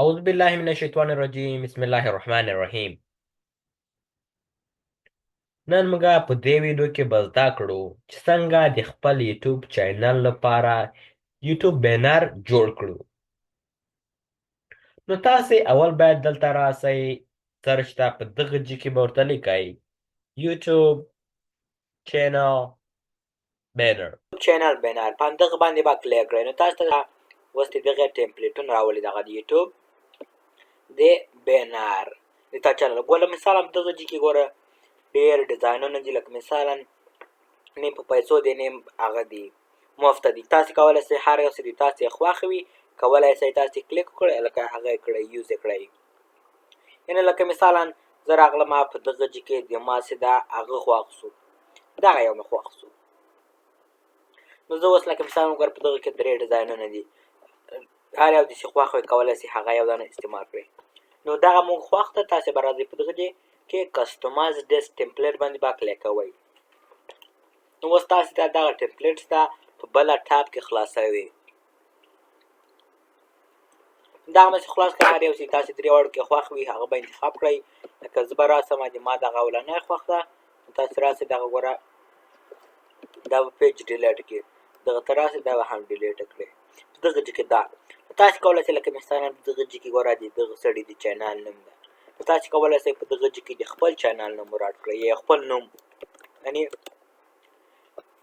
أعوذ بالله من الشيطان الرجيم بسم الله الرحمن الرحیم. نن موږ په دې ویډیو کې به زده کړو چې څنګه د خپل یوټیوب چینل لپاره یوټیوب بینر جوړ کړو. نو تاسې اول باید دلته راسئ، سرچ ته په دغه جي کې به ورته لیکئ یوټیوب چینل بینر. چینل بینر په همدغه باندې به کلیک کړئ. نو تاسو ته اوس د دغه ټمپلیټونه راولي دغه د یوټیوب د بینر د تا چینل ګوره مثالا دغه جي کې ګوره ډېر ډیزاینونه دي، لکه مثالا نیم په پیسو دی، نیم هغه دی مفته دي. تاسې کولی شئ هر یو څه د تاسې خوښ وي کولی شئ تاسې کلیک وکړئ، لکه هغه یې کړئ یوز یې کړئ. یعنې لکه مثالا زه راغلم په دغه جي کې د ما چې دا هغه خوښ شو، دغه یو مې خوښ شو. نو زه اوس لکه مثال وګوره په دغه کې 3 ډیزاینونه دي، هر یو دې چې خوښ وي کولی شئ هغه یو دانه استعمال کړئ. نو دغه مونږ خوښ ده، تاسې به راځئ په دغه دې کې کسټمایز ډیسک ټمپلیټ باندې به کلیک کوئ. نو اوس تاسې ته دغه ټمپلیټ شته په بله ټاب کې خلاصوي. دغه مې چې خلاص کړئ، هر یو چې تاسې 3 واړو کې خوښ وي هغه به انتخاب کړئ. لکه زه به راسم د ما دغه اولنی خوښ ده، تاسې راسئ دغه ګوره دا به پیج ډیلیټ کړي، دغه ته راسئ دا به هم ډیلیټ کړئ. په دغه جي کې دا تاسې کولی شئ لکه مثالا په دغه جي کې ګوره د دغه سړي د چینل نوم ده، نو تاسې کولی شئ په دغه جي کې د خپل چینل نوم ور اډ کړئ یا خپل نوم، یعنې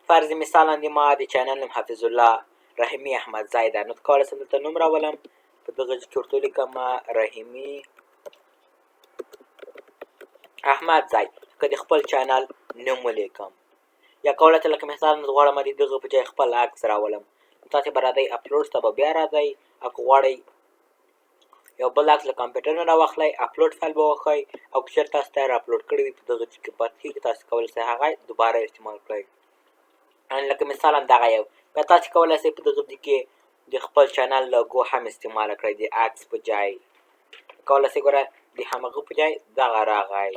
فرض مثالا د ما د چینل نوم حفیظ الله رحیمي احمدزی ده، نو کولی شم دلته نوم راولم، په دغه جي کې ورته ولیکم رحیمي احمدزی، که د خپل چینل نوم ولیکم. یا کولی شئ لکه مثالا زه غواړم د دغه په ځای خپل عکس راولم، تاسې به راځئ اپلوډ ته به بیا راځئ، او که غواړئ یو بل عکس له کمپیوټر نه راواخلئ اپلوډ فایل به وښئ، او که چېرې تاسو تیار اپلوډ کړی وي په دغه جي کې پاتې کېږي، تاسې کولی شئ هغه دوباره استعمال کړئ. لکه مثالا دغه یو بیا تاسې کولی شئ په دغه جي کې د خپل چینل لوګو هم استعمال کړئ، د عکس په ځای کولی شئ ګوره د همغه په ځای دغه راغی.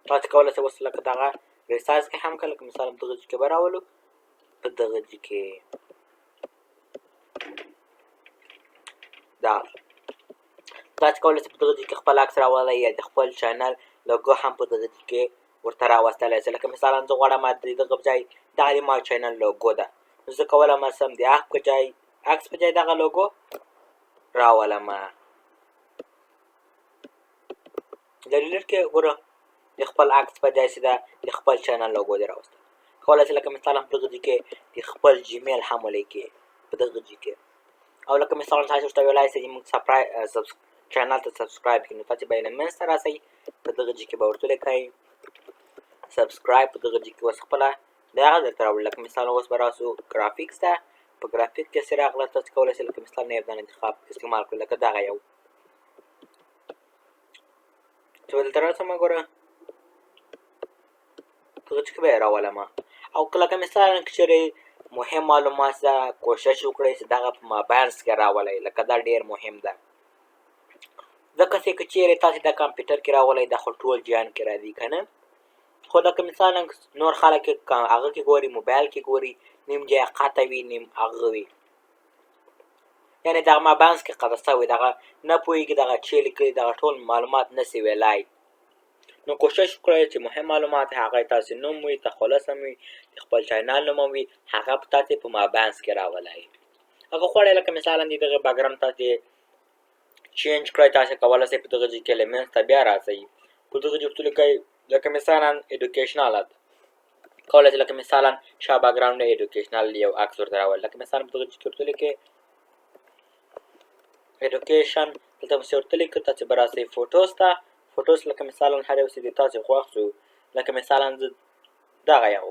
تاسې کولی شئ اوس لکه دغه ریسایز کې هم کړئ، لکه مثالا دغه جي کې به راولو، په دغه جي کې دا تاسې کولی شئ په دغه جي کې خپل عکس راولئ یا د خپل چینل لوګو هم په دغه جي کې ورته راوستلی شئ. لکه مثالا زه غواړم د دغه په ځای دغه د ما چینل لوګو ده، نو زه کولی شم د عکس په ځای دغه لوګو راولمه. د ډیلیټ کې ګوره د خپل عکس په ځای چې ده د خپل چینل لوګو دې راوسته. کولی شئ لکه مثالا په دغه جي کې د خپل جیمیل هم ولیکئ په دغه جي کې، او لکه مثالا تاسې ورته ویلی شئ موږ چینل ته سبسکرایب کړي، نو تاسې به یې له منځ ته راسئ، په دغه جي کې به ورته ولیکئ سبسکرایب، په دغه جي کې اوس خپله دغه درته راوړي. لکه مثالا اوس به راسو ګرافیکس ته، په ګرافیک کې چې راغله تاسې کولی شئ لکه مثالا یو دانه انتخاب استعمال کړئ، لکه دغه یو چې به دلته راسم ګوره دغه جي کې به یې راولمه. او که لکه مثالا که چېرې مهم معلومات ده کوشش وکړئ چې دغه په ماباینس کې راولئ، لکه دا ډېر مهم ده، ځکه چې که چېرې تاسې د کمپیوټر کې راولئ دا خو ټول جهان کې راځي که نه، خو لکه مثالا نور خلک هغه کې ګوري موبایل کې ګوري نیم ځای قطع وي نیم هغه وي، یعنې دغه ماباینس کې قطع شوی دغه نه پوهېږي دغه چې لیکلي دغه ټول معلومات نشي ویلی. نو کوشش وکړئ چې مهم معلومات هغه تاسې نوم وي، تخلص هم وي، د خپل چینل نوم هم وي، هغه په تاسې په ماباینس کې راولئ. هغه غواړئ لکه مثالا د دغه بیکګراونډ تاسې چینج کړئ، تاسې کولی شئ په دغه جي کې له منځ ته بیا راځئ، په دغه جي ورته ولیکئ لکه مثالا ایډوکیشنل ده، کولی شئ لکه مثالا شا بیکګراونډ ایډوکیشنل یو عکس ورته راولئ، لکه مثالا په دغه جي کې ورته ولیکئ ایډوکیشن، دلته به ورته لیکئ تاسې به راسئ فوټوز ته، فوټوز لکه مثالا هر یو چې د تاسې خوښ شو، لکه مثالا زه دغه یو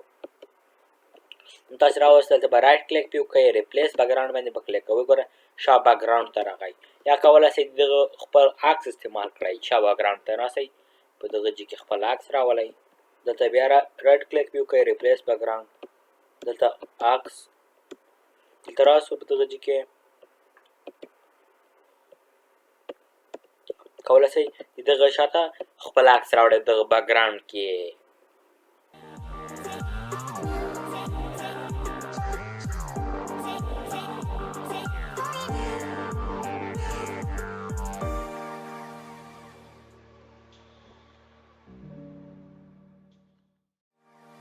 تاسې راوستل ته به رایټ کلیک پې وکړئ، ریپلیس بیکګراونډ باندې به کلیک کوئ، ګوره شا بیکګراونډ ته راغی. یا کولی شئ دغه خپل عکس استعمال کړئ، شا بیکګراونډ ته راسئ، په دغه جي کې خپل عکس راولئ، دلته بیا رایټ کلیک پې وکړئ ریپلیس بیکګراونډ، دلته عکس دلته راسو، په دغه جي کې کولی شئ د دغه شاته خپل عکس راوړئ دغه بیکګراونډ کې.